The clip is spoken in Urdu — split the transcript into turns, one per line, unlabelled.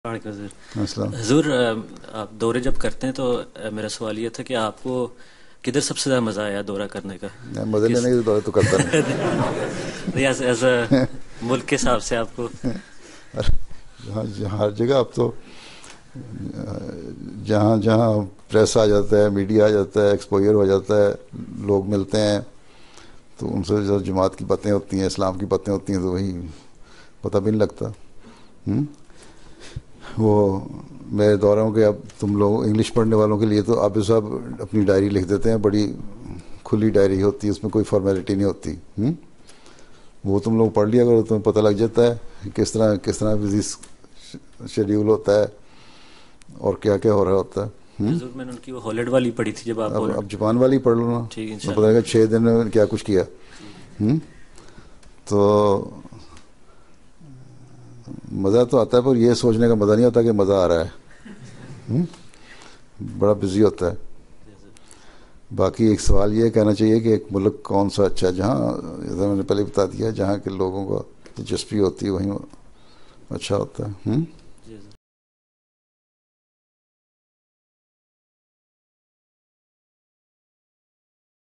السلام.
حضور، آپ دورے جب کرتے ہیں تو میرا سوال یہ تھا کہ آپ کو کدھر سب سے زیادہ مزہ آیا دورہ کرنے کا؟
مزے لینے کے دورے تو کرتا
نہیں، ایز اے ملک کے حساب سے آپ کو
نہیں. ہر جگہ اب تو جہاں جہاں پریس آ جاتا ہے، میڈیا آ جاتا ہے، ایکسپوئر ہو جاتا ہے، لوگ ملتے ہیں تو ان سے جو جماعت کی باتیں ہوتی ہیں، اسلام کی باتیں ہوتی ہیں، تو وہی پتہ بھی نہیں لگتا. وہ میرے دوروں کے اب تم لوگ انگلش پڑھنے والوں کے لیے تو عابد صاحب اپنی ڈائری لکھ دیتے ہیں، بڑی کھلی ڈائری ہوتی ہے، اس میں کوئی فارمیلٹی نہیں ہوتی. وہ تم لوگ پڑھ لیا کرو، تمہیں پتہ لگ جاتا ہے کہ کس طرح بزی شیڈیول ہوتا ہے اور کیا کیا ہو رہا ہوتا ہے.
حضور میں نے ان کی وہ ہالینڈ والی پڑھی تھی جب آپ
اب جاپان والی پڑھ لو نا،
ٹھیک
میں پتہ لگا 6 دن میں کیا کچھ کیا. تو مزہ تو آتا ہے، پر یہ سوچنے کا مزہ نہیں ہوتا کہ مزہ آ رہا ہے. بڑا بزی ہوتا ہے. باقی ایک سوال یہ کہنا چاہیے کہ ایک ملک کون سا اچھا ہے جہاں، جیسا میں نے پہلے بتا دیا، جہاں کے لوگوں کو دلچسپی ہوتی ہے وہیں اچھا ہوتا ہے.